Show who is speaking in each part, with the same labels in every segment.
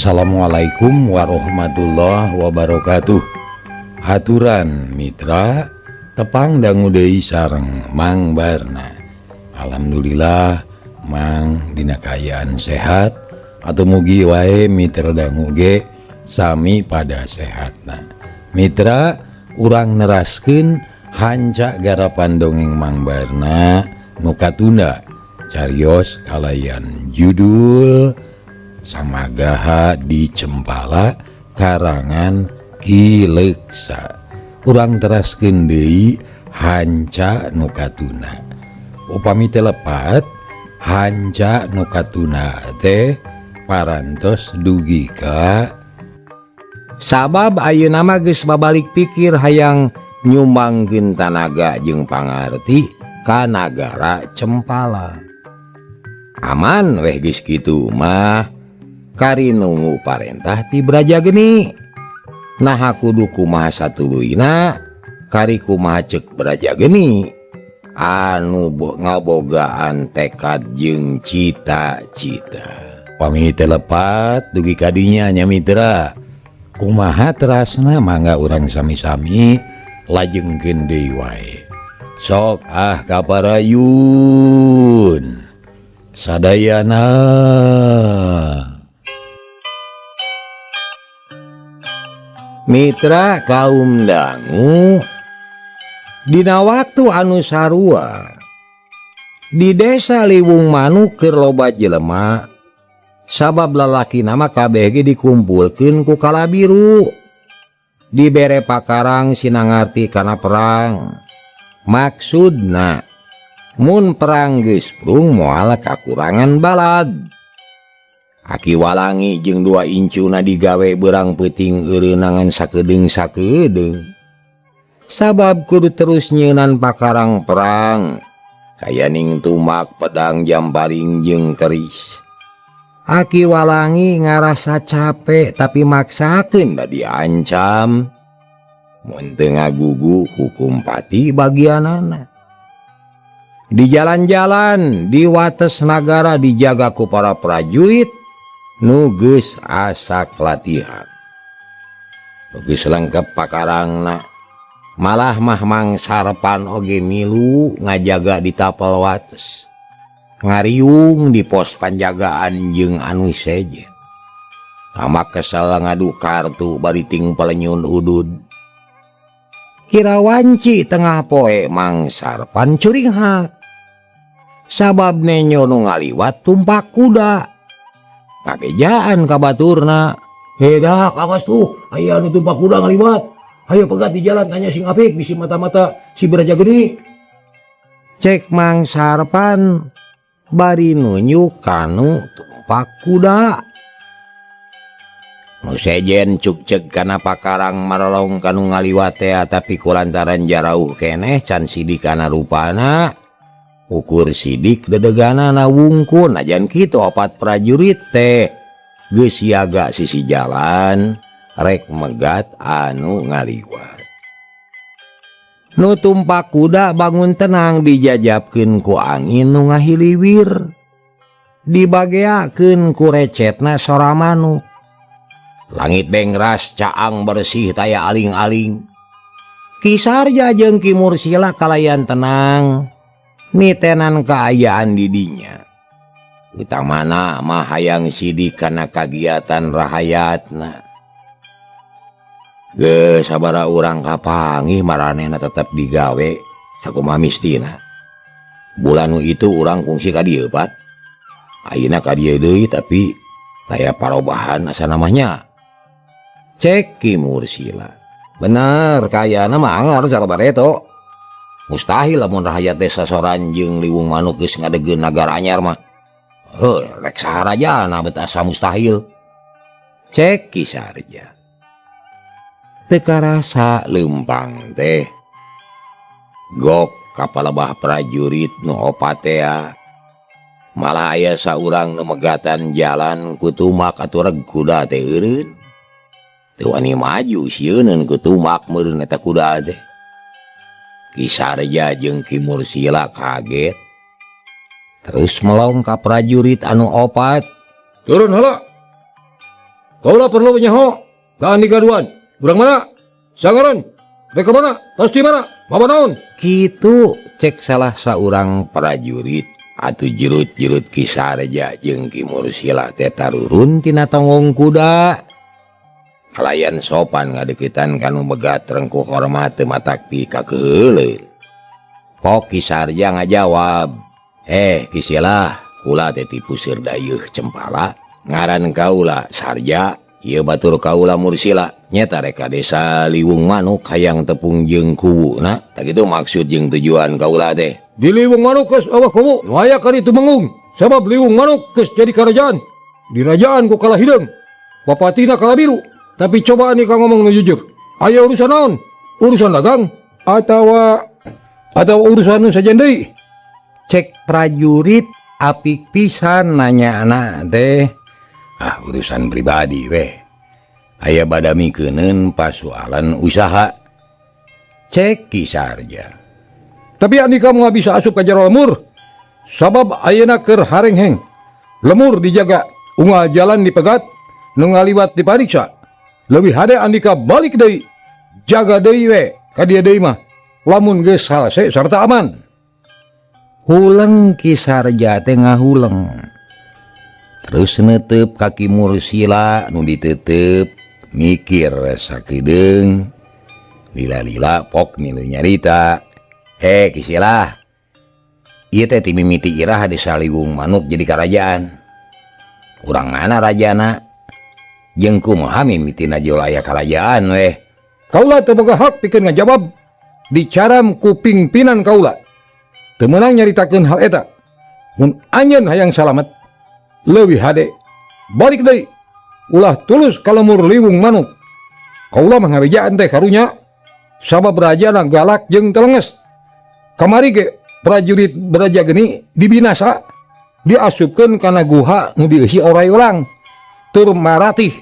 Speaker 1: Assalamualaikum warahmatullahi wabarakatuh. Haturan mitra tepang dangu deui sareng Mang Barna. Alhamdulillah Mang dina kaayaan sehat atau mugi wae mitra dangu ge sami pada sehatna. Mitra urang neraskeun hanca garapan dongeng Mang Barna nu katunda carios kalayan judul Samagaha di Cempala karangan Ki Leksa. Urang teraskeun deui hanca nu katuna. Upami teu lepat hanca nu katuna teh parantos dugi ka sabab ayeuna mah geus babalik pikir hayang nyumbangkeun tanaga jeung pangarti ka nagara Cempala. Aman weh geus kitu mah kari nunggu parentah ti Braja Geni. Nah kudu kumaha satuluyna kari kumaha ceuk Braja Geni anu ngabogaan tekad jeung cita-cita. Pami telepat dugi kadinya nya mitra. Kumaha terasna mangga urang sami-sami lajengkeun deui wae. Sok kaparayun sadayana. Mitra kaum dangu, dina waktu anu sarua di desa Liwung Manuk keur loba jelema sabab lalaki nama kabeh ge dikumpulkeun ku Kalabiru dibere pakarang sinangarti kana perang. Maksudna mun perang geus prung moal kakurangan balad. Aki Walangi jeung dua incuna digawe beurang peuting eureunangan sakedeung-sakedeung. Sabab kudu terus nyeunan pakarang perang. Kayaning tumak pedang jamparing jeung keris. Aki Walangi ngarasa capek tapi maksakeun da diancam. Mun teu ngagugu hukum pati bagianana. Di jalan-jalan di wates nagara dijaga ku para prajurit nu geus asak latihan. Geus lengkep pakarangna. Malah mah Mang Sarpan oge milu ngajaga di tapal wates. Ngariung di pos panjagaan jeung anu sejen. Tamak kesel ngadu kartu bari ting pelenyun udud. Kira wanci tengah poe Mang Sarpan curinghak. Sabab nenyo nu ngaliwat tumpak kuda. Kakejaan kabaturna. Hedah awas tuh aya anu tumpak kuda ngaliwat. Hayo pegat di jalan tanya sing apik bisi mata-mata si Braja Geni. Cek Mang Sarpan bari nunjuk kanu tumpak kuda. Nu sejen cukceg kana pakarang marolong kanu ngaliwat teh tapi kulantaran jarauh keneh can sidik kana rupana. Ukur sidik dedeganana wungkul najan kitu opat prajurit teh geus siaga sisi jalan rek megat anu ngaliwat. Nu tumpak kuda bangun tenang dijajabkeun ku angin nu ngahiliwir. Dibageakeun ku recetna sora manuk. Langit bengras caang bersih taya aling-aling. Ki Sarja jeung Ki Mursila kalayan tenang. Nitenan kaayaan didinya. Utamana mah hayang sidik kana kagiatan rahayatna. Geus sabara urang kapangih maranehna tetep digawe sakumaha mistina. Bulan itu urang kungsi ka dieu Pat. Ayeuna ka dieu deui tapi taya parobahan asa namanya. Cek Ki Mursila. Bener kaayana mah angor sarabareto. Mustahil lamun rahayat desa soran jeung Liwung Manuk geus ngadegeun nagara anyar mah. Rek saharajana bet asa mustahil. Cek Ki Sarja. Teu karasa leumpang teh. Gok kapalebah prajurit nu opat teh. Malah aya saurang nu megatan jalan ku tumak atureg kuda teh eureun. Teu wani maju sieuneun ku tumak meureun eta kuda teh. Ki Sarja jeung Ki Mursila kaget. Terus melong ka prajurit anu opat. Turun heula.
Speaker 2: kaulah perlu menyaho ka andi gaduan. Urang mana? Sangaran? Mereka mana? Tas di mana? Mama naon?
Speaker 1: Kitu cek salah saurang prajurit atuh jirut-jirut Ki Sarja jeung Ki Mursila teh tarurun tina tonggong kuda. Kalayan sopan ngadekitan kanu megat rengkuh hormat teu matakti ka keuleuh. Pok Ki Sarja ngajawab, Ki Sila, kula teh ti puseur dayeuh Cempala, ngaran kaula Sarja, ieu batur kaula Mursila. Nyata reka desa Liwung Manuk hayang tepung jeung kuwuna, tak kitu maksud jeung tujuan kaula teh.
Speaker 2: Di Liwung Manuk geus awak kubu nu aya ka ditu mengung. Sabab Liwung Manuk geus jadi karajaan. Di rajaan ku kalah hideung. Bapatina kalah biru. Tapi coba nih kang ngomong nu jujur. Aya urusan naon? Urusan dagang atawa urusan nu sajen deui?
Speaker 1: Cek prajurit apik pisan nanya anak teh. Urusan pribadi weh. Aya badamikeun pasoalan usaha. Cek Ki Sarja.
Speaker 2: Tapi andi kamu nggak bisa asup ka jero lemur. Sabab ayeuna keur harengheng. Lemur dijaga, unggal jalan dipegat, nu ngaliwat dipariksa. Leuwih hade andika balik deui. Jaga deui we ka dieu deui mah. Lamun geus salese sarta aman.
Speaker 1: Huleng Ki Sarja teh ngahuleng. Terus neuteup ka Ki Mursila nu diteuteup mikir sakideung. Lila-lila pok milu nyarita. Ki Sila, ieu teh ti mimiti irah desa Liwung Manuk jadi karajaan. Urang mana rajana? Jeung kumaha mimitina wilayah karajaan weh.
Speaker 2: Kaula teu boga hak pikeun ngajawab. Dicaram ku pingpinan kaula. Teu meunang nyaritakeun hal eta. Mun anjeun hayang salamet, leuwih hade balik deui. Ulah tulus ka lemur Liwung Manuk. Kaula mah ngabejaan teh karunya sabab rajana galak jeung telenges. Kamari ge prajurit beraja geni dibinasa, diasupkeun kana guha nu dieusi oray urang. Tur maratih.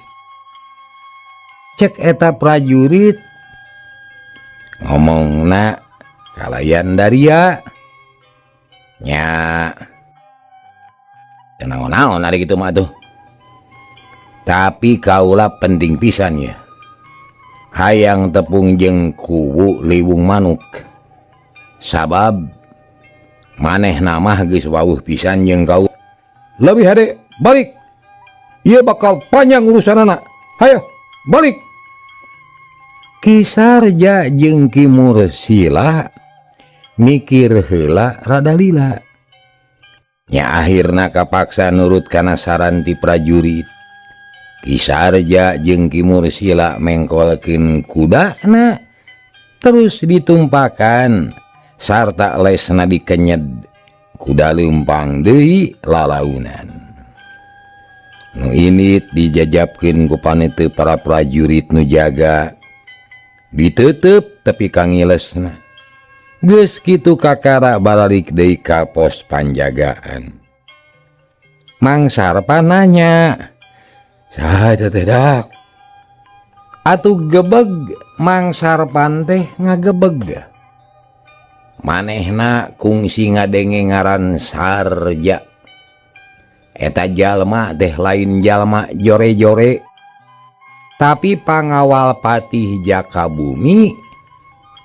Speaker 1: Cek eta prajurit ngomongna kalayan daria nya naon-naon ari kitu mah tuh. Tapi kaula penting pisan ya. Hayang tepung jeung kuwu Liwung Manuk. Sabab manehna mah geus wawuh pisan jeung kaula.
Speaker 2: Leuwih hade balik. Ieu bakal panjang urusanana. Hayo balik.
Speaker 1: Ki Sarja jeung Ki Mursila mikir heula rada lila. Nya akhirna kapaksa nurut kana saran ti prajurit. Ki Sarja jeung Ki Mursila mengkolkeun kudana terus ditumpakan sarta lesna dikenyed kuda leumpang deui lalaunan. Nu init dijajabkeun ku paneuteuk para prajurit nu jaga. Diteuteup tepi ka ngilesna. Geus kitu kakara balik deui ka pos panjagaan. Mang Sarpan nanya, "Saha eta teh dak?" Atuh gebeg Mang Sarpan teh ngagebeg. Manehna kungsi ngadenge ngaran Sarja. Eta jalma teh lain jalma jore-jore. Tapi pangawal patih Jakabumi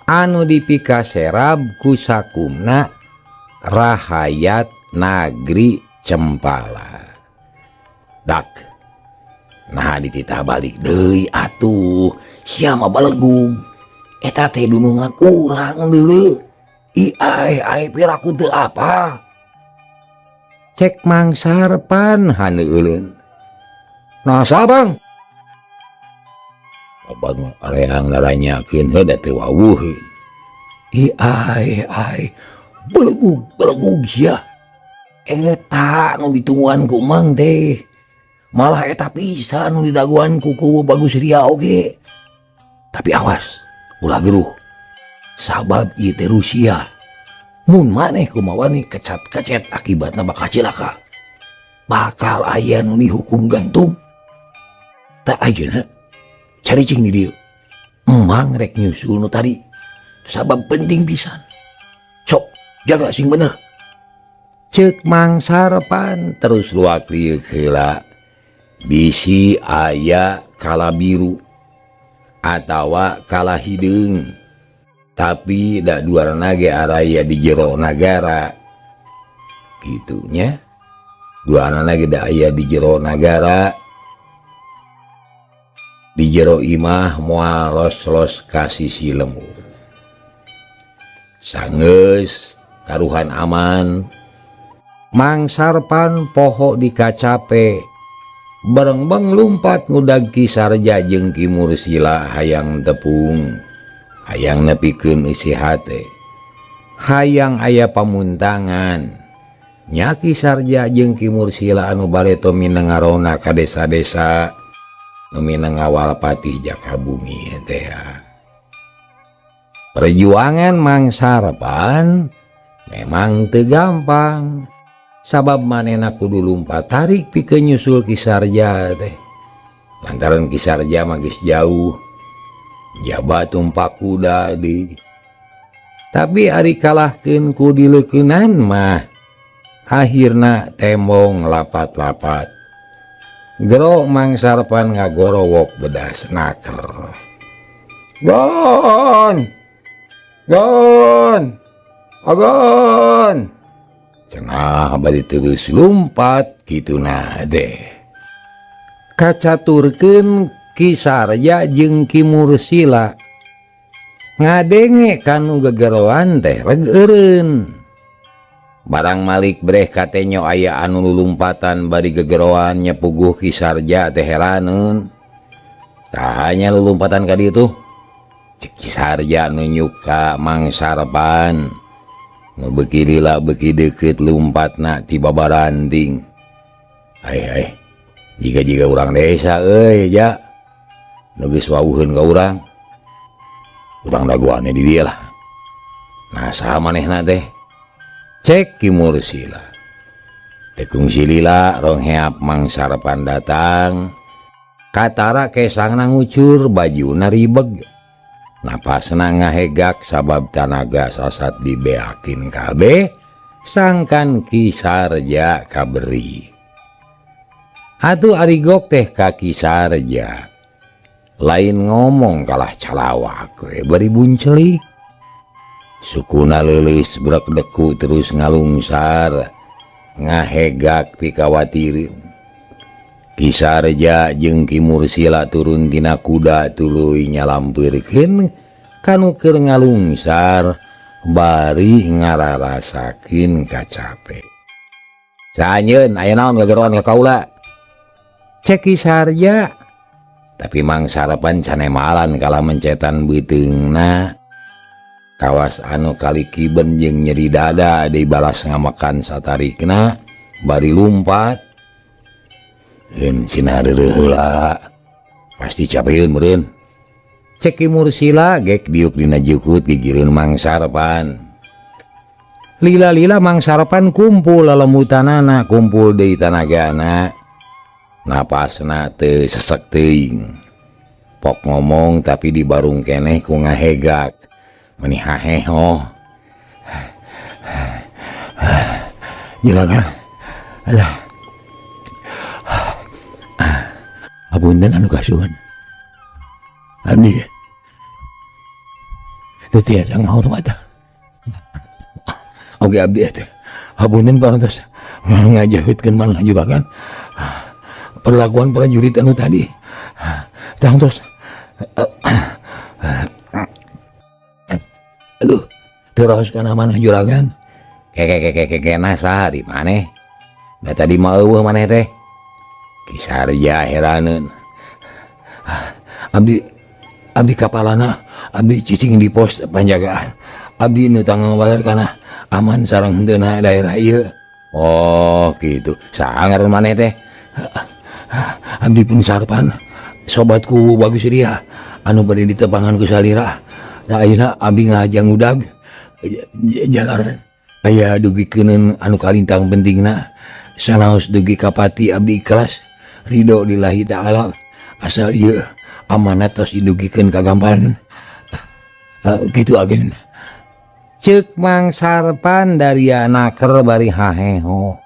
Speaker 1: anu dipikaserab ku sakumna rahayat nagri Cempala. Dak, nah dititah balik deui atuh. Sia mah balegug. Eta teh dunungan urang deuleu. Ai piraku teu apa. Cek Mang Sarpan haneuleun.
Speaker 2: Nah sabang.
Speaker 1: Obat mah areang naranyakeun heuh teu wawuheun.
Speaker 2: Ai belegug sia.
Speaker 1: Eta nu ditungguan ku Mang teh. Malah eta pisan nu didaguan ku Bagus Ria oge. Tapi awas, ulah geruh. Sabab ieu teh Rusia. Mun maneh kumawani kecat-kecet akibatna bakal cilaka. Bakal aya nu dihukum gantung. Tak ayeuna caricing di dieu. Emang rek nyusul nu tadi. Sabab penting pisan. Sok jaga sing bener. Ceuk Mang Sarpan terus luak liuk heula. bisi aya kala biru atawa kala hidung, tapi dak duarana ge araya di jero nagara gitunya. Duarana ge dak aya di jero nagara, di jero imah moal los-los ka sisi lemur. Sanggeus karuhan aman, Mang Sarpan poho di kacape, bareng-beng lumpat ngudag Ki Sarja jeung Ki Mursila hayang tepung, hayang nepikeun isi hate, hayang aya pamuntangan. Nya Ki Sarja jeung Ki Mursila anu bareto minengarona ka desa-desa nu minengawal patih jaka bumi teh. Perjuangan Mang Sarpan memang teu gampang, sabab manehna kudu lumpat tarik pikeun nyusul Ki Sarja teh. Lantaran Ki Sarja mah geus jauh, jabat tumpak kuda di. Tapi ari kalahkeun ku dileukeunnan mah akhirna tembong lapat-lapat. Gero Mang Sarpan ngagorowok bedas naker. Gon! Gon! Agon! Cenah bari terus lumpat kituna deh. Kacaturkeun Ki Sarja jeung Ki Mursila ngadenge kanu gegeroan teh reg eureun. Barang Malik breh katenyo aya anu lulumpatan bari gegeroan nyepuguh Ki Sarja teh heraneun. Sahanya lulumpatan ka ditu? Cek Ki Sarja nunjuk ka Mang Sarpan. Nu beuki lila beuki deukeut lumpatna ti babaranding. Ai jiga urang desa euy ja. Nu geus wawuheun ka urang. Urang dagoane di dieu lah. Nah saha manehna teh? Cek Ki Mursila. Tekung silila rong heap Mang Sarpan datang. Katara kesangna ngucur bajuna ribeg. Napasna ngahegak sabab tanaga sasat dibeakin kabeh, sangkan Ki Sarja kaberi. Atuh arigok teh ka Ki Sarja, lain ngomong kalah calawak we bari buncelik. Sukuna leuleus brek deku terus ngalungsar, ngahegak pikawatirin. Ki Sarja jeung Ki Mursila turun tina kuda tuluy nyalampirkeun kanu keur ngalungsar bari ngararasakeun kacape. Saanyeun aya naon gegeroan ka kaula? Cek Ki Sarja. Tapi Mang Sarpan canemalan kala mencetan beuteungna. Kawas anu kalikiben jeung nyeri dada dibalas ngamakan satarikna bari lumpat. Cina heula pasti capeun meureun. Cek Ki Mursila gek diuk dina jukut gigireun Mang Sarpan. Lila-lila Mang Sarpan kumpul lelemutanana, kumpul deui tanagana. Napasna teu sesek teuing. Pok ngomong tapi dibarung keneh ku ngahegak. Meni haheho. Jelaga. Alah. Apunten anu kasuhun. Abdi teu tiasa ngahormat. Oge abdi teh. Apunten parantos ngajahutkeun malah juragan. Perlakuan prajurit anu tadi. Tangtos. Aduh, terus kana maneh juragan. Kekena saha di maneh? Da tadi mah eueuh maneh teh. Ki Sarja heraneun. Abdi kapalana, abdi cicing di pos penjagaan. Abdi nu tanggung baler kana aman sareng henteuna daerah ieu. Oh, gitu. Saha ngaran maneh teh? Abdi pun Sarpan. Sobatku bagus dia. Anu bade ditepangan ku salira. Da ayeuna abdi ngajang udag. Jalar aya dugikeun anu kalintang pentingna. Sanaos dugi kapati abdi ikhlas. Ridho lillahi ta'ala asal ieu amanat tos didugikeun ka gambaran. Gitu agen. Ceuk Mang Sarpan dari naker bari haheho.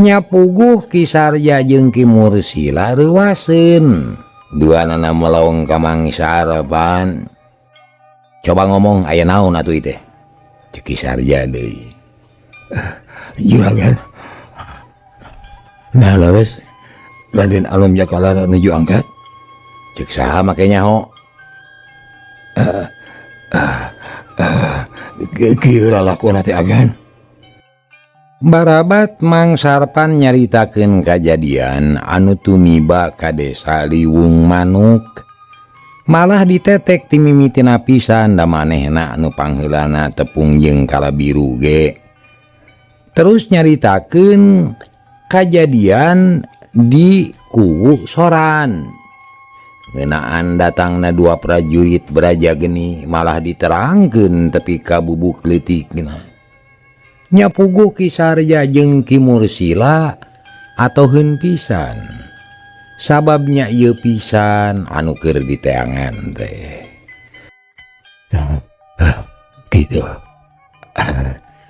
Speaker 1: Nyapuguh Ki Sarja jeung Ki Mursila reuaseun duanana melong ka Mang Sarpan. Coba ngomong aya naon atuh teh? Cek Ki Sarja deui.
Speaker 2: Juragan, nah leres Raden Alom Jakala nuju angkat.
Speaker 1: Cek saha make nyaho?
Speaker 2: Kieu lalakonna teh agan.
Speaker 1: Barabat Mang Sarpan nyaritakeun kajadian anu tumiba ka desa Liwung Manuk. Malah ditetek ti mimitina pisan da manehna anu pangheulana tepung jeung Kalabiru ge. Terus nyaritakeun kajadian di Kuwu Soran. Ngeunaan datangna dua prajurit Braja Geni malah diterangkeun tepi ka bubuk leutikna. Nyapuguh Ki Sarja jeung Ki Mursila atoheun pisan. Sababnya ieu pisan anu keur diteangan teh.
Speaker 2: Kitu.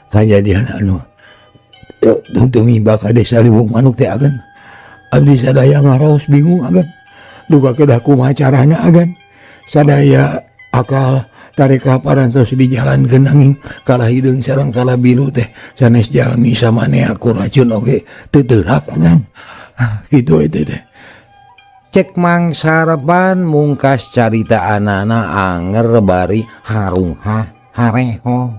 Speaker 2: Kajadian anu tumiba ka desa Liwung Manuk teh agan. Abdi sadaya ngaraos bingung agan. Duka kedah kumaha carana agan. Sadaya akal tareka parantos di jalan genanging kalah hideung sareng Kalabiru teh sanes jalmi samanea ku racun oge teu teurak agan. Kitu itu teh.
Speaker 1: Cek Mang Sarpan mungkas carita anana anger bari harungha hareho.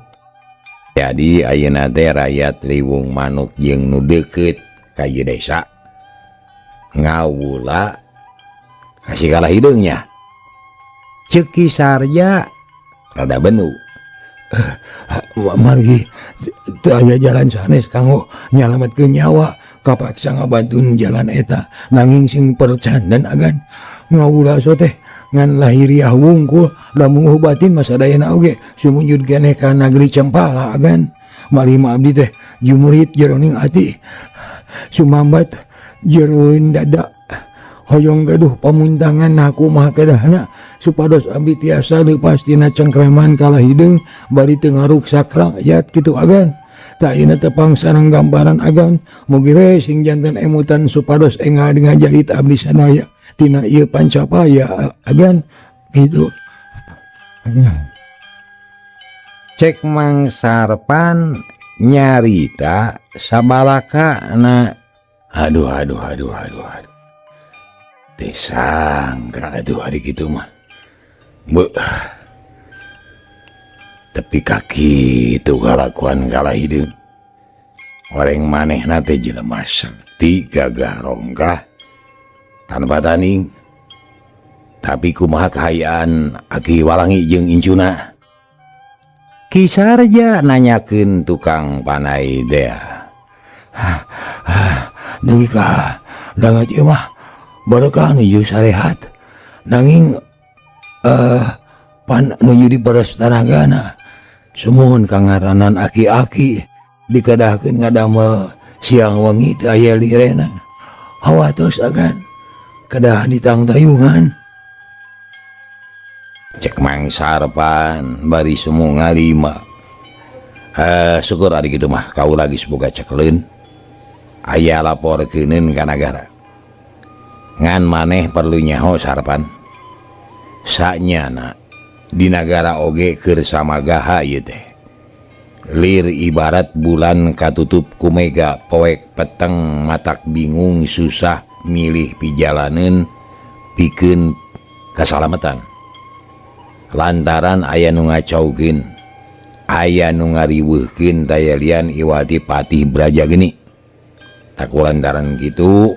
Speaker 1: Jadi ayeuna teh rakyat Liwung Manuk jeung nu deukeut ka ieu desa ngawula kasih kalah hideungnya. Cek Ki Sarja rada benu.
Speaker 2: Margi teu aya jalan sanes kanggo nyalametkeun nyawa kapaksa ngabantuin jalan eta nanging sing percandan agan ngawula so teh ngan lahiriah wungkul lamun batin masa dayana oge sumujud keneh ka nagri Cempala agan malih abdi teh jumurit jeroning ati sumambat jeroin dada hoyong gaduh pamuntangan aku mah kedahna supados abdi tiasa leupas tina cengkraman kalah hideung bari teu ngaruksak rakyat kitu agan. Tak ina tepang sareng gambaran agan mugi we sing janten emutan supados engal ngajahit abdi sadaya tina ieu pancapaya agan kitu.
Speaker 1: Cek Mang Sarpan nyarita sabalakana.
Speaker 2: Aduh. Teu sangka atuh hari kitu mah. Tapi kaki itu kalakuan kalah hideung. Oreng manehna teh jelema sakti gagah rongkah tanpa tanding. Tapi kumaha kahayaan Aki Walangi jeung incuna?
Speaker 1: Ki Sarja nanyakeun tukang panai dea.
Speaker 2: Deui ka dangat ieu mah barokah nuju sarehat. Nanging pan nuju di beres tanagana. Sumuhun kangaranan aki-aki dikadahkeun ngadamel siang wengi teu aya lirena. Hawatos agan kedah ditang tayungan.
Speaker 1: Cek Mang Sarpan bari semu ngalima. Syukur ari kitu mah kaula geus boga cekleun. Aya laporkeuneun ka nagara. Ngan maneh perlu nyaho Sarpan. Sanyana di negara oge keur samagaha ieu teh. Lir ibarat bulan katutup ku mega poek peteng matak bingung susah milih pijalaneun pikeun kasalametan. Lantaran aya nu ngacaukeun, aya nu ngariweuhkeun tayalian iwati patih Braja Geni. Takulantaran kitu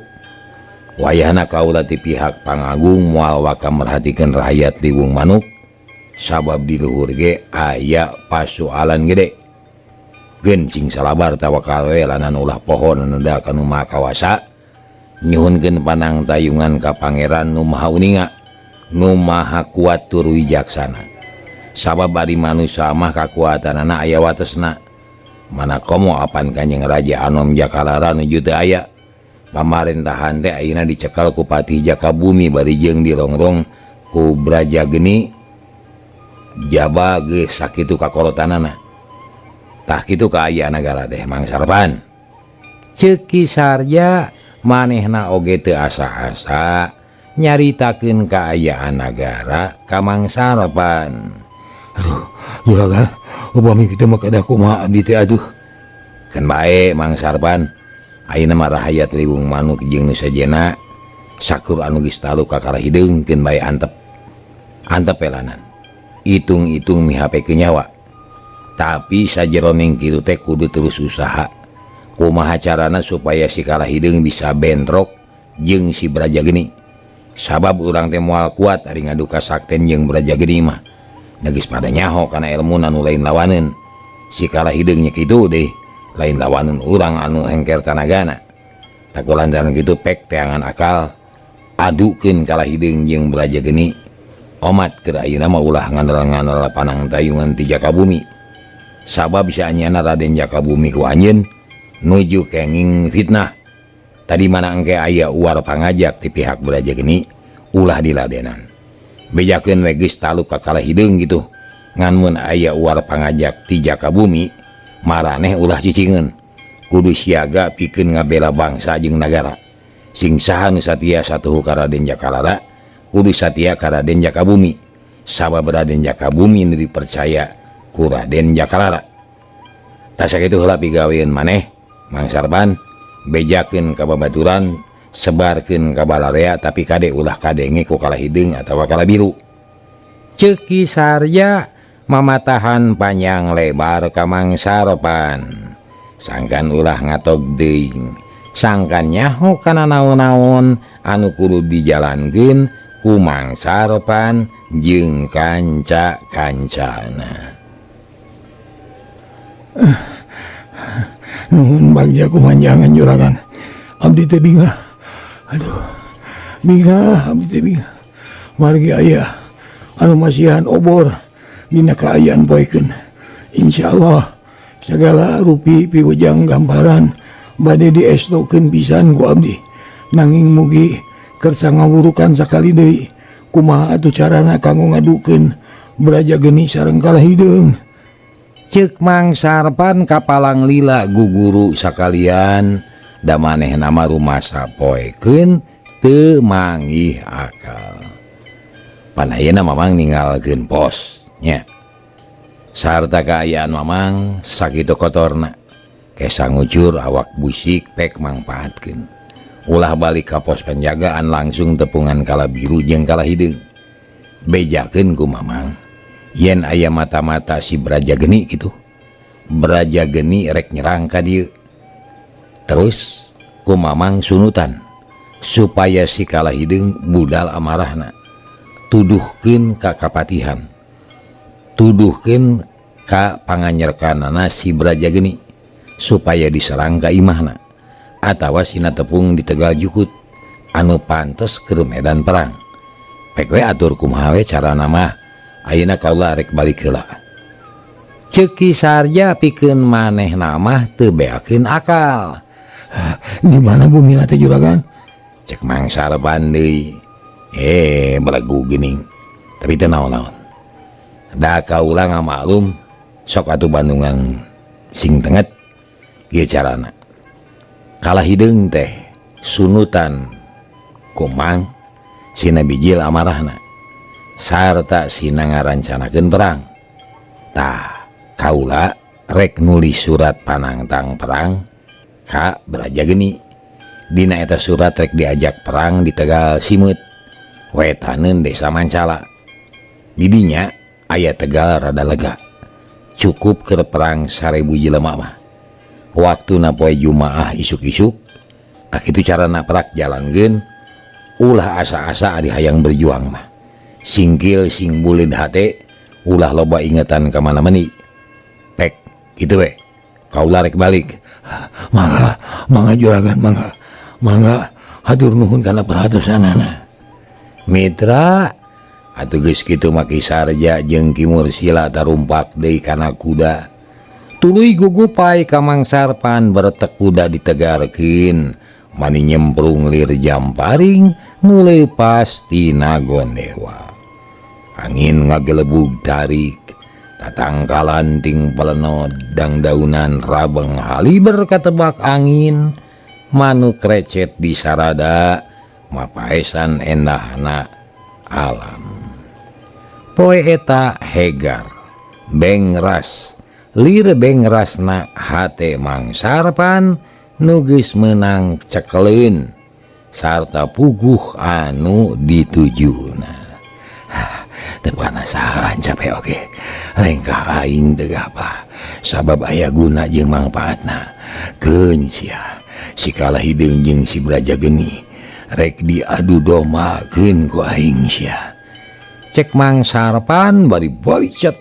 Speaker 1: wayahna kaula ti pihak pangagung moal waka merhatikeun rakyat Liwung Manuk. Sabab di luhur ge aya pasoalan gede. Gencing salabar tawakal we lanan ulah pohon neda kanu maha kawasa. Nyuhunkeun panang tayungan ka pangeran nu maha uninga, nu maha kuat tur wijaksana. Sabab bari manusia mah kakuatanana aya watesna. Mana komo apan Kanjeng Raja Anom Jakalara nuju teu aya. Pamarintahan teh ayeuna dicekal ku Patih Jakabumi bari jeung dirongrong ku Braja Geni. Jaba geus sakitu kakolotanana. Tah kitu kaayaan nagara teh Mang Sarpan. Ceki Sarja manehna oge teu asa-asa nyaritakeun kaayaan nagara ka Mang Sarpan.
Speaker 2: Aduh, juragan, upami kita mah kada kumaha abdi teh atuh.
Speaker 1: Kan bae Mang Sarpan, ayeuna mah rahayat Liwung Manuk jeung nu sajena sakur anu geus talu ka kalahideung keun bae antep. Antep pelanan. Itung-itung mihapekeun nyawa. Tapi sajeroning kitu teh kudu terus usaha. Kumaha carana supaya si kalahideung bisa bentrok jeung si Brajageni. Sabab urang teh moal kuat ari ngadu ka Sakten jeung Brajageni mah. Da geus pada nyaho kana ilmu anu lain lawaneun. Si kalahideung nya kitu deh, lain lawaneun urang anu engker tanagana. Takulantaran kitu pek teangan akal adukeun kalahideung jeung Brajageni. Omat keur ayeuna mah ulah ngandel-ngandel panang tayungan ti Jakabumi. Sabab saanyana Raden Jakabumi ku anjeun nuju kenging fitnah. Tadi mana engke aya uar pangajak ti pihak Brajageni ulah diladenan. Bejakeun we geus talu ka kalahideung gitu. Ngan mun aya uar pangajak ti Jakabumi, maraneh ulah cicingeun. Kudu siaga pikeun ngabela bangsa jeung nagara. Sing saha nu satia satuhu ka Raden Jakalara, kudu satia ka Raden Jakabumi. Sabab Raden Jakabumi nu dipercaya ku Raden Jakalara. Tas sakitu heula pigaweun maneh Mang Sarpan, bejakeun ka babaturan, sebarkeun ka balarea tapi kade ulah kadenge ku kalahideung atawa kalabiru. Ceki Sarja mamatahan panjang lebar ka Mang Sarpan. Sangkan ulah ngatog deing. Sangkan nyaho kana naon-naon anu kudu dijalankeun ku Mang Sarpan jeung kanca-kancana.
Speaker 2: Nuhun bagja kumanjangan juragan. Abdi teh bingah. Aduh. Bingah abdi teh bingah. Margi aya anu masihan obor dina kaayaan poekeun. Insyaallah segala rupi piwejang gambaran bade diestokeun pisan ku abdi. Nanging mugi kersa ngawurukan sakali deui kumaha atuh carana kanggo ngadukeun Brajageni sareng kalahideung.
Speaker 1: Ceuk Mang Sarpan kapalang lila guguru sakalian da maneh nama rumasa poekeun teu manggih akal. Pan ayeuna mamang ninggalkeun pos nya. Sarta kaayaan mamang sakitu kotorna. Kesa ngucur awak busik pek mangpaatkeun. Ulah balik ka pos penjagaan langsung tepungan kalabiru jeung kalahideung. Bejakeun ku mamang. Yen aya mata-mata si Brajageni gitu, Brajageni rek nyerang ka dieu. Terus ku mamang sunutan supaya si kalahideung budal amarahna. Tuduhkeun ka kapatihan, tuduhkeun ka panganyerkanana si Brajageni supaya diserang ka imahna atawa sina tepung di Tegal Jukut anu pantes keur medan perang. Pek we atur kumaha we carana mah. Ayeuna kaula rek balik heula. Ceki Sarja pikeun manehna mah teu beakeun akal.
Speaker 2: Di mana bumina teh juragan?
Speaker 1: Cek Mang Sarpan deui. Belagu geuning. Tapi teu naon-naon. Da kaula ngamaklum sok atuh Bandungan sing tenget. Ieu carana. Kalahideung teh sunutan ku Mang sina bijil amarahna. Sarta sina ngarancanakeun perang. Tah, kaula rek nulis surat panantang perang ka Brajageni. Dina eta surat rek diajak perang di Tegal Simut, wetaneun desa Mancala. Di dinya aya Tegal rada lega. Cukup keur perang 1000 jelema mah. Waktuna poe Jumaah isuk-isuk, tak itu carana perak jalankeun, ulah asa-asa ari hayang berjuang mah. Singkil sing bulid hate ulah loba ingetan ka mana meni. Pek kitu we. Kaula rek balik.
Speaker 2: Mangga juragan, mangga hatur nuhun kana perhatosanana.
Speaker 1: Mitra, atuh geus kitu mah Ki Sarja jeung Ki Mursila tarumpak deui kana kuda. Tuluy gugupai ka Mang Sarpan beretek kuda ditegarkeun. Mani nyemprung lir jamparing nu leupas tina gondewa. Angin ngagelebug tarik, tatangkalan ting pelenod dang daunan rabeng haliber katebak angin, manuk recet di sarada mapaesan endahna alam. Poe eta Hegar bengras lir bengrasna hate mangsarpan nugis menang cekelin sarta puguh anu ditujuna. Tepanasaran capek oke rengkah aing tegapa sabab aya guna jeung mangpaatna keun sia si Kalahideung jeung si Brajageni rek diadu domakeun ku aing sia. Cek mangsarpan bari cet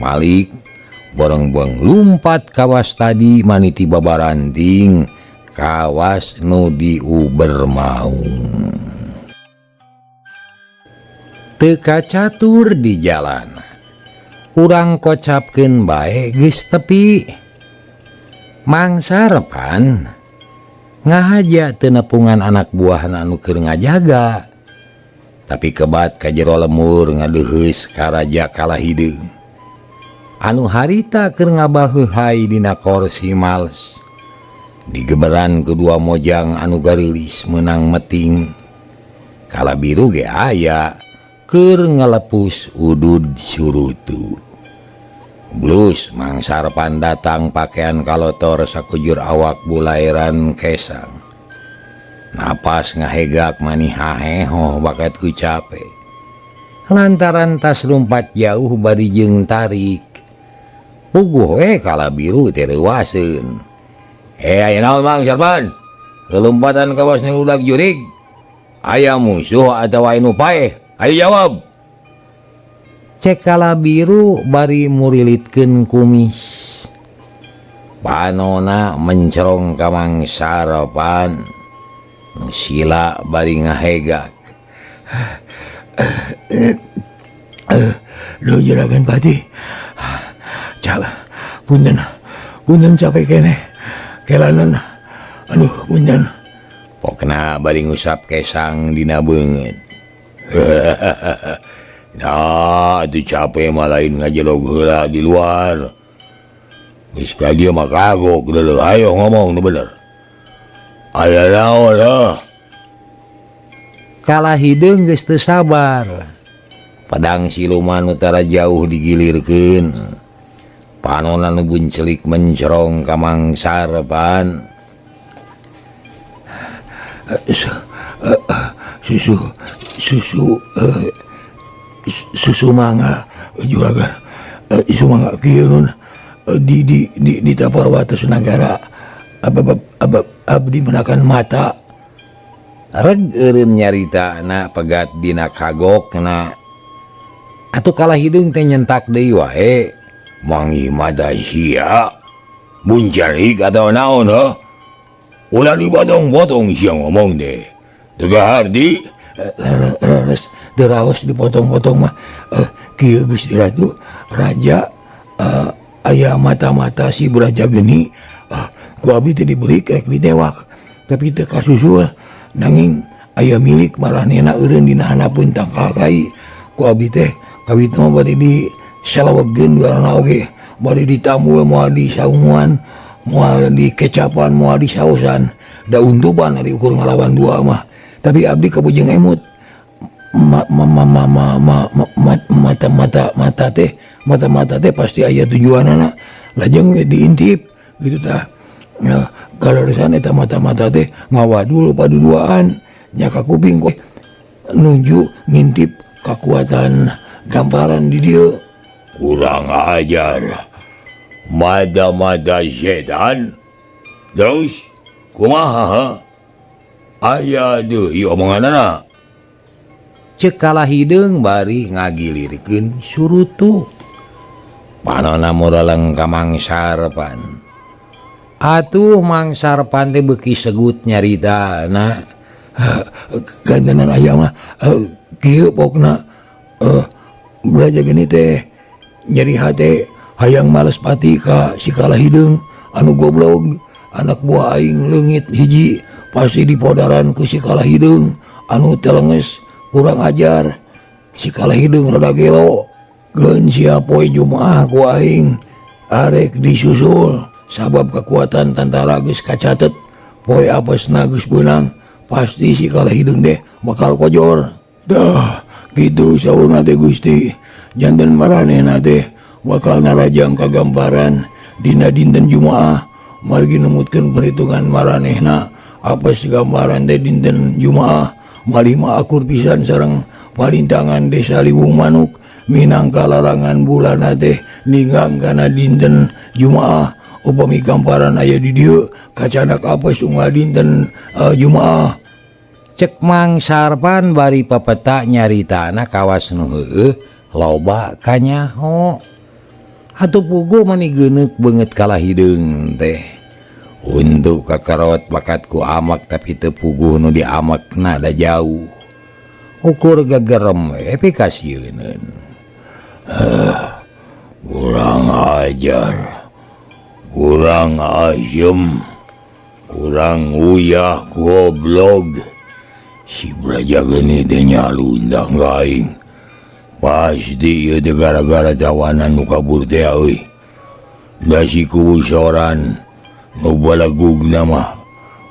Speaker 1: Malik borong-borong lumpat kawas tadi maniti babaranting kawas nu diuber maung. Teka catur di jalan urang kocapkeun bae geus tepi. Mangsarpan ngahaja teu nepungan anak buahna anu keur ngajaga, tapi kebat ka jero lemur ngadeuheus ka Raja Kalahideung anu harita keur ngabaheuhai dina korsi males. Digeberan kedua mojang anu garilis menang meting. Kalabiru ge aya keur ngalepus udud surutu. Blus mangsarpan datang pakaian kalotor sakujur awak bulairan kesang. Napas ngahegak manihaheho bakat ku capek. Lantaran tas lumpat jauh bari jeung tarik. Puguh Kalabiru tereuwaseun. Aya naon mangsarpan? Kelompatan kawas nu ulag jurig. Aya musuh atawa anu paeh? Ayo jawab. Cek Kalabiru bari murilitkeun kumis. Panona mencerong ka mangsarpan. Nu sila bari ngahegak. Lu juragan Pati. Punten capek kene. Kelanan. Aduh punten. Pokna bari ngusap kesang dina beungeut. Nah, itu capek mah lain ngajelog heula di luar. Geus ka dieu mah kagok deuleuh ayo ngomong nu bener. Aya naon heuh? Kalahideung geus teu sabar. Pedang siluman utara jauh digilirkeun. Panonna nu buncelik mencerong ka mangsarpan. Susu mangga juragan susu mangga kieu nun di tapal wates nagara abdi menakan mata reg eureun nyaritana pegat dina kagokna atuh Kalahideung teh nyentak deui wae mangi mada sia buncarik atawa naon heuh ulah dibotong-botong sia ngomong deh teu hardi. Deraos dipotong-potong mah kieu Gusti Ratu Raja aya mata-mata si Brajageni ku abdi teh diberi rek ditewak tapi teu kasusul nanging aya milik maranehna eureun dina hanapeun tangkal kai ku abdi teh kawitna mah bari disalawegeun galana oge bari ditambul moal disaunguan moal dikecapan moal disaosan da untuban ari ukur ngalawan dua mah. Tapi abdi kabujeng emut mata teh pasti aya tujuanana lajeng diintip gitu tah. Nah, kalau resan eta mata teh ngawadul paduduaan nya ka kuping kok nuju ngintip kekuatan gamparan di dieu. Kurang ajar. Mada setan. Terus kumaha? Aya deui omonganna. Cek Kalahideung bari ngagilirkeun surutu. Panonna mureleng ka mangsarpan. Atuh mangsarpan teh beuki segut nyaritana. Gantenan aya mah kieu pokna Brajageni teh nyeri hate hayang males pati ka si Kalahideung anu goblok anak buah aing leungit hiji. Pasti dipodaran ku si Kalahideung anu telenges kurang ajar. Si Kalahideung rada gelo geun sia poe Jumaah ku aing arek disusul sabab kekuatan tentara geus kacatet
Speaker 3: poe apes nagus benang pasti si Kalahidung teh bakal kojor. Dah gitu sauna teh Gusti, janten maranehna teh bakal narajang kagambaran dina dinten Jumaah margi nemutkeun perhitungan maranehna apes gambaran teh dinten Jumaah malih mah akur pisan sareng palintangan desa Liwung Manuk minangka larangan bulan teh ninggang kana dinten Jumaah upami gambaran aya di dieu kacanak apes unggal dinten Jumaah.
Speaker 1: Cek Mang Sarpan bari papeta nyaritana kawas nu heueuh loba kanyaho. Atuh puguh mani geuneuk beungeut Kalahidung teh. Untuk kakarot bakat ku amak tapi teu puguh nu diamakna da jauh. Ukur gagerem we pikasieun.
Speaker 3: Kurang ajar, kurang ayem, kurang uyah goblok. Si Braja Geni teh nyalundang ka aing. Pasti ieu teh gara-gara tawanan nu kabur teh euy. Da si kubusoran nu balagugna mah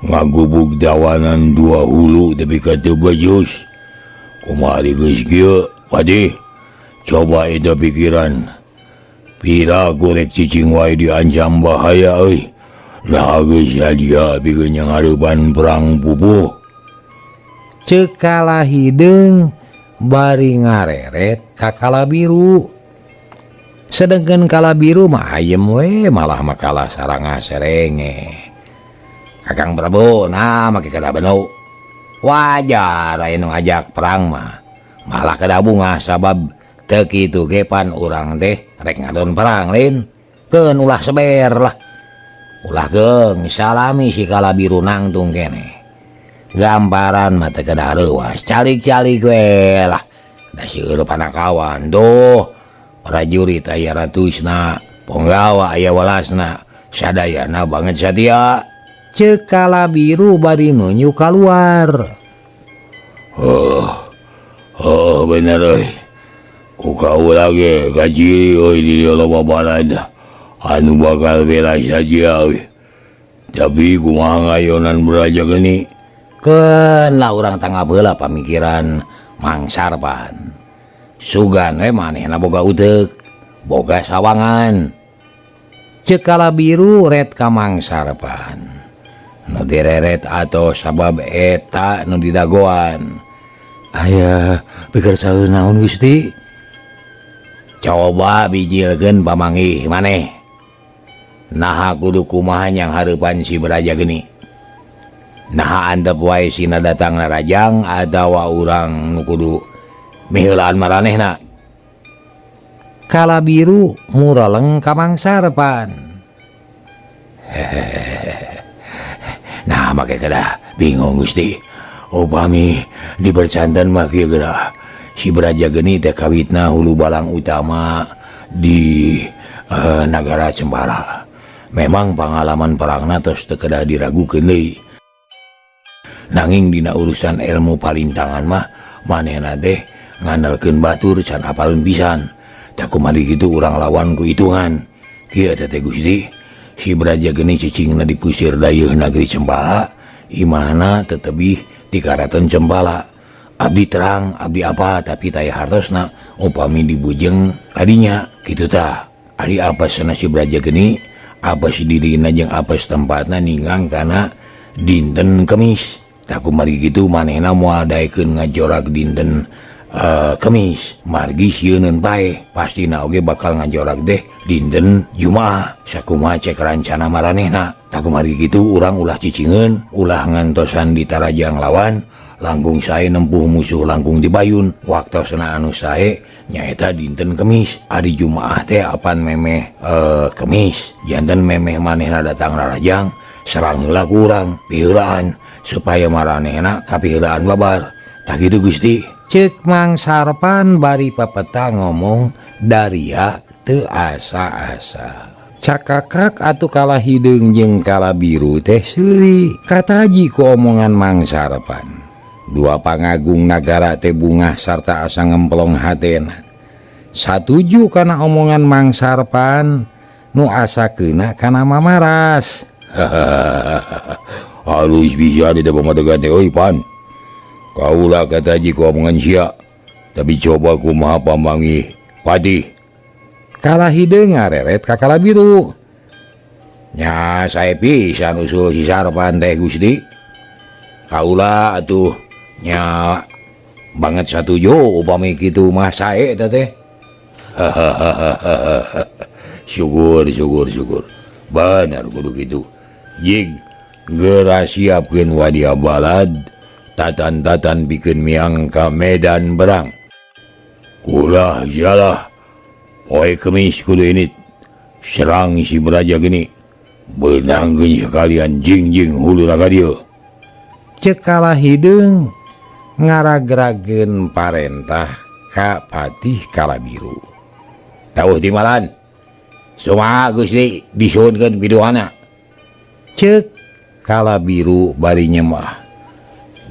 Speaker 3: ngagubug tawanan 2 hulu tapi kateu bejus. Kumari geus kieu, Padi. Coba eta pikiran. Pira korek cicing wae diancam bahaya euy. Nah geus sadia pikeun ngahareupan perang pupuh.
Speaker 1: Ceuk Kalahidung bari ngareret ka Kalabiru. Sedengkeun Kalabiru mah ayem we malah mah kalah saranga serenge. Kakang Prabu nah make kada benou. Wajar aya nu ngajak perang mah. Malah kada bungah sabab teu kitu ge pan urang teh rek ngadon perang lain. Keun ulah seber lah. Ulah geung salami si Kalabiru nangtung keneh. Gambaran mah teu kada reuas, calik-calik we lah. Da seueur panakawan doh. Prajurit aya ratusna, penggawa aya walasna, sadayana banget satia. Ceuk Kalabiru bari nunyu kaluar.
Speaker 3: Bener euy. Ku kaula ge kajiri euy di dieu loba balad anu bakal bela saja euy. Tapi kumaha ngayonan Braja Geni?
Speaker 1: Keun lah urang tangga beula pamikiran Mang Sarpan. Sugan we manehna boga uteuk, boga sawangan. Ceuk Kalabiru ret ka Mang Sarpan. Nu direret atuh sabab eta nu didagoan.
Speaker 3: Aya pikir saeueur naon Gusti?
Speaker 1: Coba bijilkeun pamanggih maneh. Naha kudu kumaha nyang hareupan si Braja Geni? Naha antep wae sina datang narajang atawa urang nu kudu miheulaan maranehna? Kalabiru muraleng ka Mang Sarpan.
Speaker 3: Nah make kada bingung Gusti. Upami dibercanten mah kieu geura si Braja Geni teh kawitna hulu balang utama di nagara Cembala. Memang pengalaman perangna tos teu kedah diragukeun deui. Nanging dina urusan ilmu palintangan mah manehna teh ngandalkeun batur can apalun pisan. Tak kumari kitu urang lawan ku hitungan. Kieu teh Gusti, si Braja Geni cicingna dipusir dayeuh nagri Cembala, imahna teu tebih di Karaton Cembala. Abdi terang, abdi apa tapi taya hartosna upami dibujeng kadinya kitu tah. Ari apasna si Braja Geni, apes dirina jeung apes tempatna ninggang kana dinten Kemis. Tak kumari kitu manehna moal daekeun ngajorak dinten Kemis, margi sieun bae pastina oge bakal ngajorak deh dinten Jumaah. Sakumaha cek rancana maranehna. Tak kumari kitu urang ulah cicingeun, ulah ngantosan ditarajang lawan, langkung sae nempuh musuh langkung dibayun. Waktosna anu sae nyaeta dinten Kemis. Ari Jumaah teh apan memeh Kemis. Janten memeh manehna datang rarajang, serang heula ku urang piheulaan supaya maranehna kapiheulaan babar. Tak gitu Gusti.
Speaker 1: Ceuk Mang Sarpan bari papeta ngomong daria teu asa-asa. Cakakak atuh Kalahidung jeung Kalabiru teh seuri kataji ku omongan Mang Sarpan. Dua pangagung nagara teh bungah sarta asa ngemplong hatena. Satuju kana omongan Mang Sarpan, nu asakeuna kana mamaras.
Speaker 3: halus bisa di pamadegan teh euy pan. Kaula kataji ku omongan sia, tapi coba kumaha pamanggih Pati.
Speaker 2: Kalah hideung ngareret ka Kalabiru.
Speaker 3: Nya sae pisan usul si Sarpan teh Gusti. Kaula atuh nya banget satuju upami kitu mah sae eta teh. Syukur. Bener kudu kitu. Jig geura siapkeun wadia balad, tatan-tatan pikeun miang ka medan berang. Ulah jalah. Poe Kemis kudu ini serang si Braja gini. Benangkeun sekalian jing hulu ka dieu.
Speaker 1: Ceuk Kalah hideung ngaragrageun parentah ka Patih Kalabiru.
Speaker 3: Dawuh timalan. Sumaha Gusti disuhunkeun pidoana.
Speaker 1: Ceuk Kalabiru bari nyemah.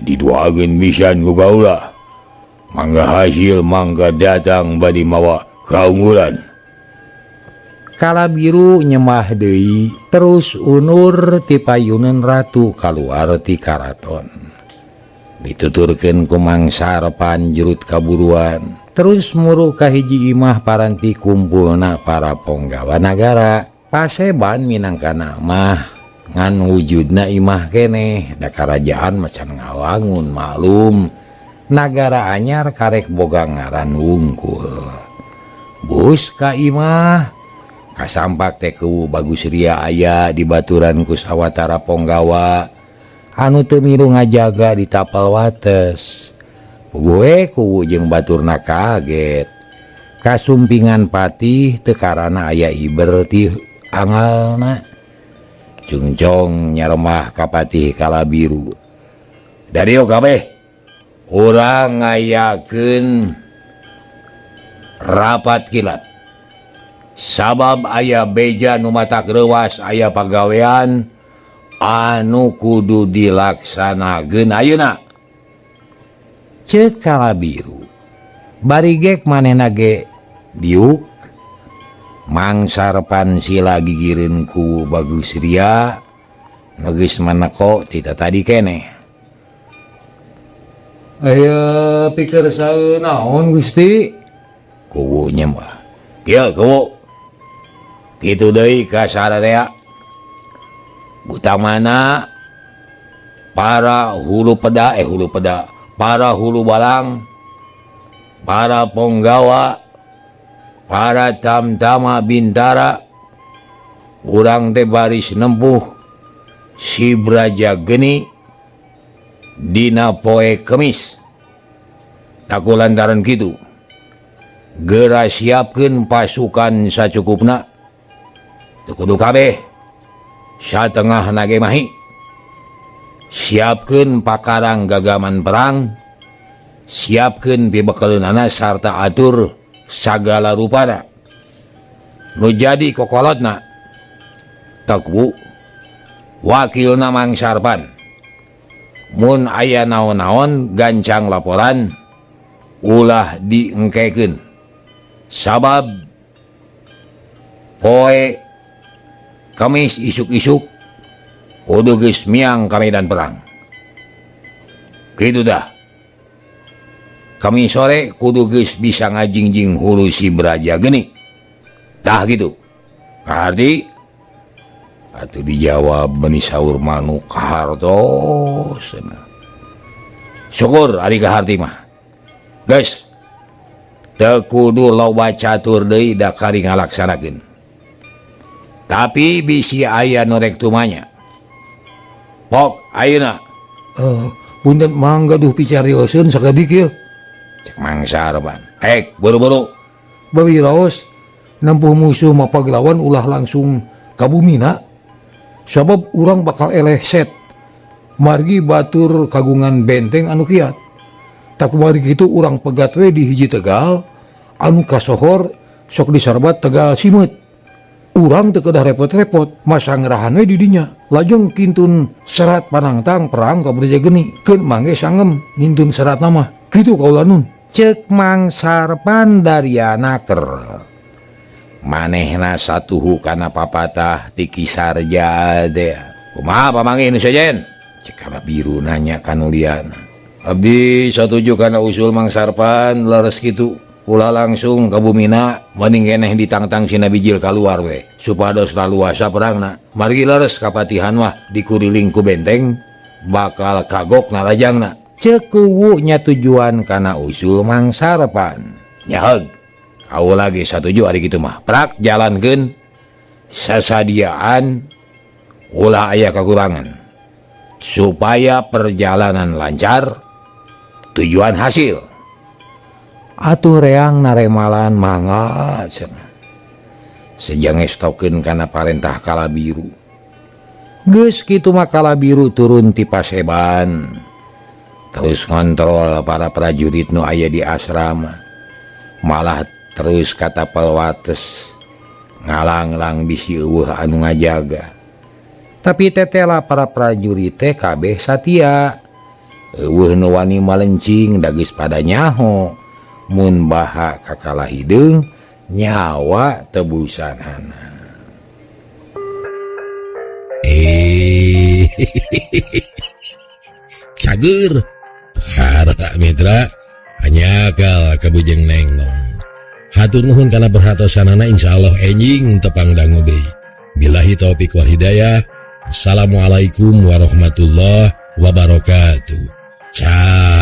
Speaker 3: Diduakeun pisan ku kaula. Mangga hasil mangga datang badi mawa kaunggulan.
Speaker 1: Kalabiru nyemah deui terus unur ti payuneun ratu kaluar ti karaton. Dituturkeun ku Mangsarpan jurut kaburuan. Terus muruh ka hiji imah paranti kumpulna para ponggawa nagara. Paseban minangkana mah ngan wujudna imah keneh da karajaan macan ngawangun maklum. Nagara anyar karek boga ngaran wungkul. Bus ka imah kasampak teh keueuh bagus ria aya di baturan ku sawatara ponggawa anu teu milu ngajaga di tapal wates. Puguh kuwu jeung baturna kaget. Kasumpingan Patih teu karana aya iber ti angalna. Cungcong nyaremah ka Patih Kalabiru.
Speaker 3: Dario kabeh urang ngayakeun rapat kilat. Sabab aya beja nu matak reuwas aya pagawean anu kudu dilaksanakeun ayeuna.
Speaker 1: Ceuk Kalabiru. Bari gek manehna ge diuk. Mangsarpan sila gigireun ku Bagus Ria nu geus maneko ti tadi keneh.
Speaker 2: Aya pikir saeunaon Gusti?
Speaker 3: Kuwu nyembah. Kieu kuwu. Kitu deui ka sararea. Utamana para hulu peda, para hulu balang, para ponggawa, para tamtama bintara, urang teh baris nempuh si Braja Geni dina poe Kemis. Taku lantaran kitu geura siapkeun pasukan sacukupna. Teu kudu kabeh satengahna ge mahi. Siapkeun pakarang gagaman perang, siapkeun pibekeleunana sarta atur sagala rupana. Nu jadi kokolotna Teku wakilna Mangsarpan. Mun aya naon-naon gancang laporan ulah diengkekeun. Sabab poe Kamis isuk-isuk kudu geus miang ka medan perang. Kitu dah. Kami sore kudu geus bisa ngajingjing hulu si Braja Geni. Tah gitu. Kaharti atuh dijawab bani saur manuk kahartos. Syukur ari kaharti mah. Guys, teu kudu loba catur deui da kari ngalaksanakeun. Tapi bisi aya nu rek tumanya. Pok ayeuna.
Speaker 2: Punten mangga duh picarioseun sakadik ieu.
Speaker 3: Cek Mangsarpan. Buru-buru.
Speaker 2: Bawi raos nempuh musuh mapaglawan ulah langsung ka bumina. Sabab urang bakal eleh set. Margi batur kagungan benteng anu kiat. Tak kumari kitu urang pegat we di hiji Tegal anu kasohor sok disarbat Tegal Simet. Urang teu kedah repot-repot masang rahan we di dinya. Lajeng kintun serat panangtang perang ka Braja Geni. Keun mangge sangem ngintun serat nama. Kitu kaula nun.
Speaker 1: Ceuk Mangsarpan dariana ker. Manehna satuhu kana papatah ti Kisarja teh.
Speaker 3: Kumaha pamanggih nu sejen? Cekala biru nanya kanulian. Abdi satuju kana usul Mang Sarpan leres gitu. Ulah langsung ke bumina mending keneh ditangtang si Nabijil keluar we supados laluasa perangna. Margi leres kapatihan mah dikuriling ku benteng bakal kagok narajangna.
Speaker 1: Cekuwu nya tujuan kana usul Mang Sarpan.
Speaker 3: Nyaheg. Kau lagi satuju ari kitu mah. Prak jalankeun sasadiaan ulah aya kakurangan. Supaya perjalanan lancar, tujuan hasil.
Speaker 1: Atuh reang naremalan mangga cenah.
Speaker 3: Sejang estokeun kana parentah Kalabiru.
Speaker 1: Geus kitu mah Kalabiru turun ti paseban.
Speaker 3: Terus ngontrol para prajurit nu aya di asrama. Malah terus katapel wates ngalang-lang bisi eueuh anu ngajaga.
Speaker 1: Tapi tetela para prajurit teh kabeh satia.
Speaker 3: Eueuh nu wani malencing da geus pada nyaho. Mun baha kakala hideung nyawa tebusanana.
Speaker 4: Cager harta mitra hanya kal kabujeng nengnong. Hatur nuhun kana perhatosanana, insyaallah enjing tepang dangu deui. Billahi taufik wal hidayah. Assalamualaikum warahmatullahi wabarakatuh. Ciao.